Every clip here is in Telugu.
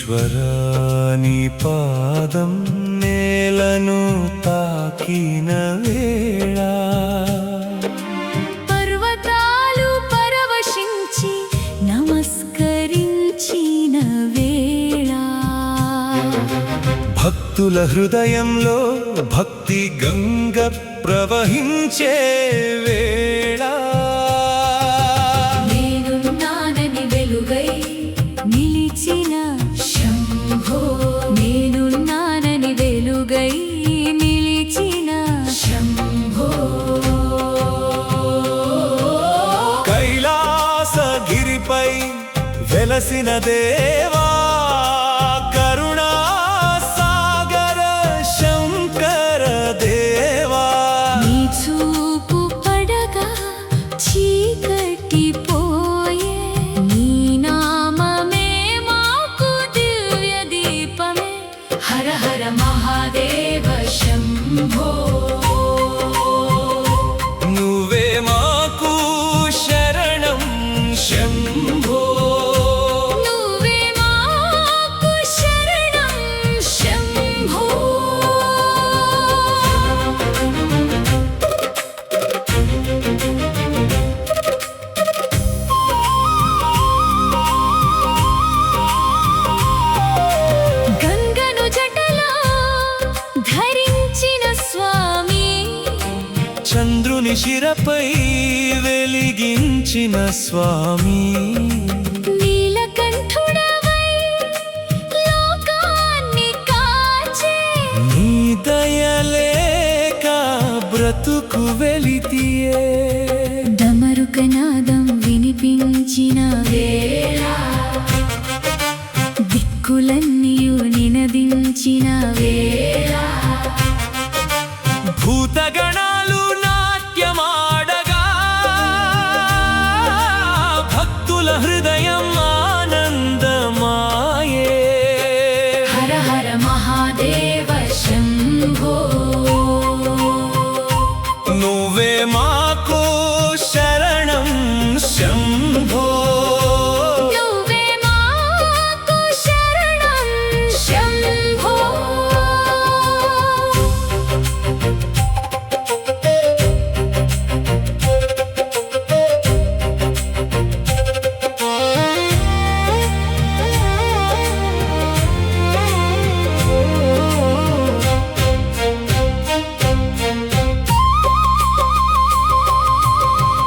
ఈశ్వరా నీ పాదం నేలను తాకిన వేళ పర్వతాలు పరవశించి నమస్కరించిన వేళ భక్తుల హృదయంలో భక్తి గంగ ప్రవహించే వేళ నేనున్నానని వెలుగై నిలిచిన శంభో నేనున్నానని వెలుగై నిలిచిన శంభో కైలాసగిరిపై వెలసిన దేవా కరుణా సాగర శంకర దేవా నీ చూపు పడగా చీకటి పోయే నీ నామమే మాకు దివ్య దీపమే హర హర మహాదేవ శంభో నువ్వే మాకు శరణం శంభో నువ్వే మాకు శరణం శంభో గంగను జటలో ధరించిన స్వామి చంద్రుని శిరపై వెలిగించిన స్వామి నీలకంఠుడవై లోకాన్ని కాచే నీ దయలేక బ్రతుకు వెలితియే డమరుకనాదం వినిపించిన వేళ దిక్కులన్నీయు నినదించిన వేళ భూతగణాలు నాట్యమాడగా భక్తుల హృదయం ఆనందమాయే హర హర మహాదేవ శంభో నువ్వే మాకు శరణం శంభో నువ్వే మాకు శరణం శంభో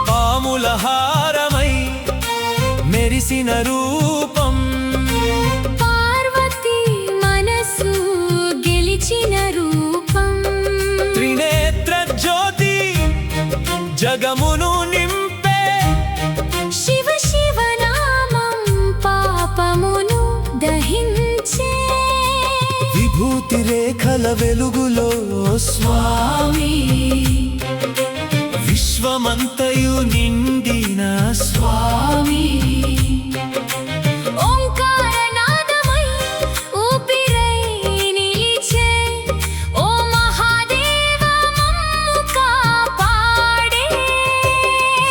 పాముల హారమై మెరిసిన రూపం పార్వతీ మనసు గెలిచిన రూపం త్రినేత్ర జ్యోతి జగమును నింపే శివ శివ నామం పాపమును దహించే విభూతి రేఖల వెలుగులో స్వామి విశ్వమంతయు నిండిన స్వామి ఓంకారనాదమై ఊపిరై నిలిచే ఓ మహాదేవ మమ్ము కాపాడే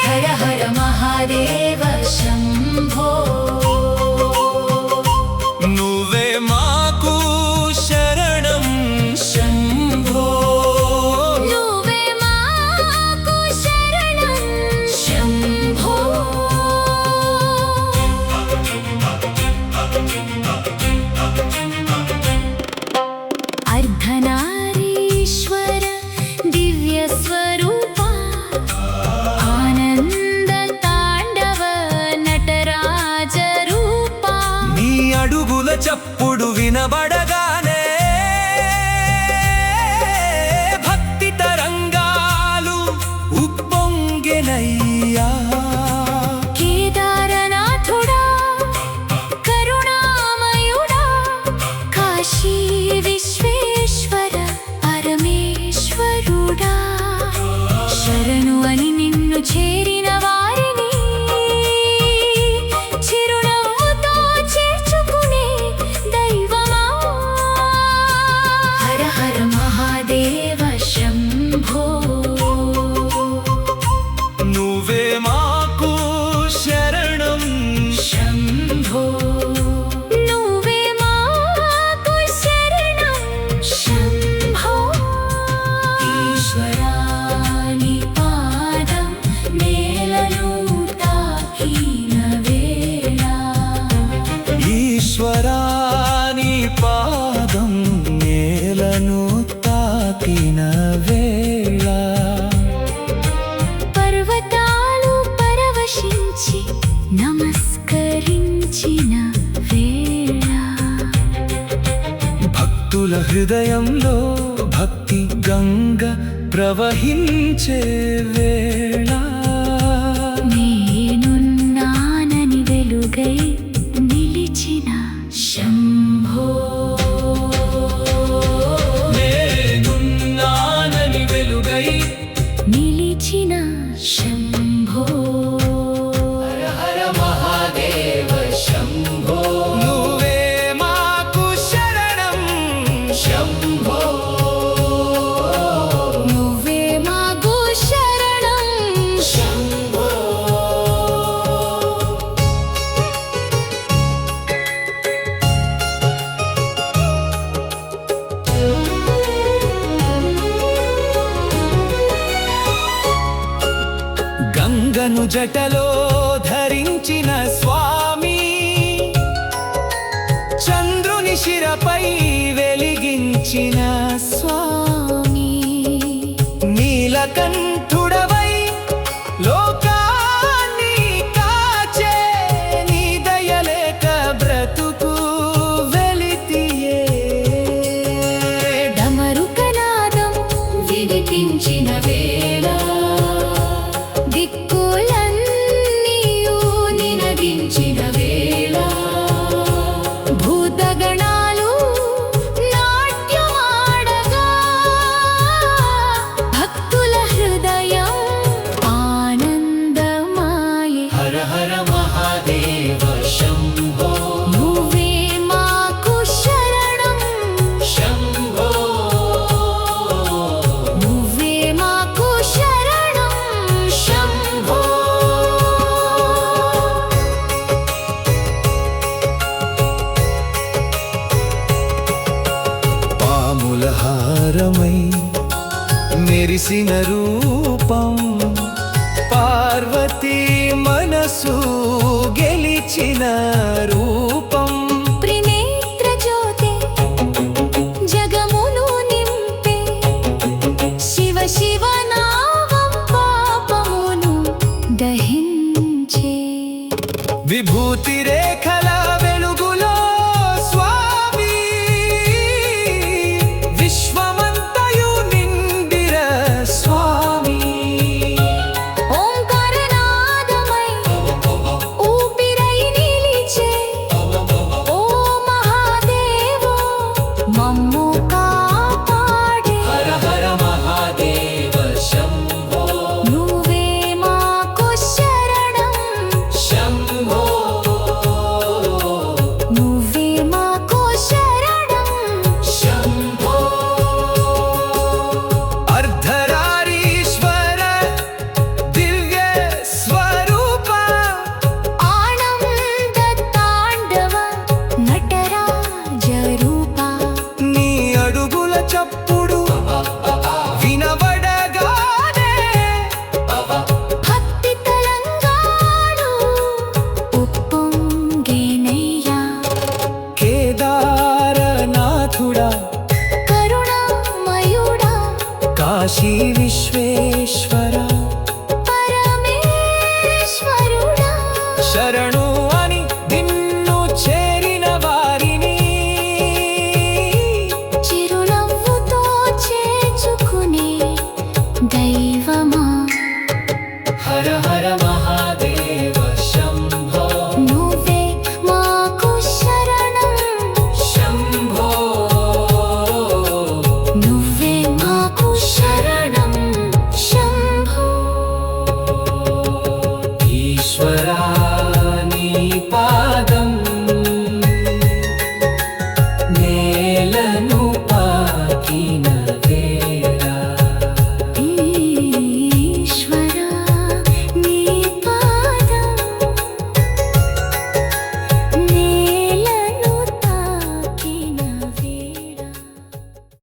హర హర మహాదేవ శంభో నువ్వే మాకు శరణం శంభో నువ్వే మాకు శరణం శంభో అర్ధనారీశ్వర దివ్య స్వరూప ఆనంద తాండవ నటరాజ రూప నీ అడుగుల చప్పుడు వినబడగానే భక్తి తరంగాలు ఉప్పొంగెనయ్యా కేదారనాథుడా కరుణామయుడా కాశీ విశ్వేశ్వర పరమేశ్వరుడా శరణు అని నిన్ను చేరిన వారిని చిరునవ్వుతో చేర్చుకునే దైవమా హర హర మహాదేవ శంభో నువ్వే మాకు శరణం శంభో నువ్వే మా హృదయంలో భక్తి గంగ ప్రవహించే వేళ నేనున్నానని వెలుగై నిలిచిన శంభో, నేనున్నానని వెలుగై నిలిచిన శంభో. హర హర మహాదేవ శంభో, నువ్వే మాకు శరణం శంభో, నువ్వే మాకు శరణం శంభో. గంగను జటలో ధరించిన స్వామి, చంద్రుని శిరపై వెలిగించిన స్వామి, నీలకంఠుడవై లోకాన్ని కాచే నీ దయలేక బ్రతుకు వెలితియే. డమరుకనాదం వినిపించిన వేళ దిక్కులన్నీయు నినదించిన వేళ భూతగణాలు నాట్యమాడగా భక్తుల హృదయం ఆనందమాయే. హర హర మహాదేవ శంభో, నువ్వే మాకు శరణం శంభో, నువ్వే మాకు శరణం శంభో. పాముల హారమై మెరిసిన రూపం, పార్వతీ మనసు గెలిచిన రూపం, త్రినేత్ర జ్యోతి జగమును నింపే శివ శివ నామం పాపమును దహించే. విభూతి రేఖల వెలుగులో స్వామి, విశ్వమంతయు నిండిర స్వామి. ఓంకారనాదమై ఊపిరై నిలిచే ఓ మహాదేవో మమ్ము కాపాడే. హర హర మహాదేవ శంభో, నువ్వే మాకు శరణం శంభో, నువ్వే మాకు శరణం శంభో. అర్ధరారీశ్వర దివ్య స్వరూప, ఆనంద తాండవ నటరాజ రూప. నీ అడుగుల చప్పుడు వినబడగానే భక్తి తలంగాలు ఉప్పొంగేనయ్యా. కేదారనాథుడా, కరుణామయుడా, కాశీ విశ్వేశ్వర, పరమేశ్వరుడా, శరణు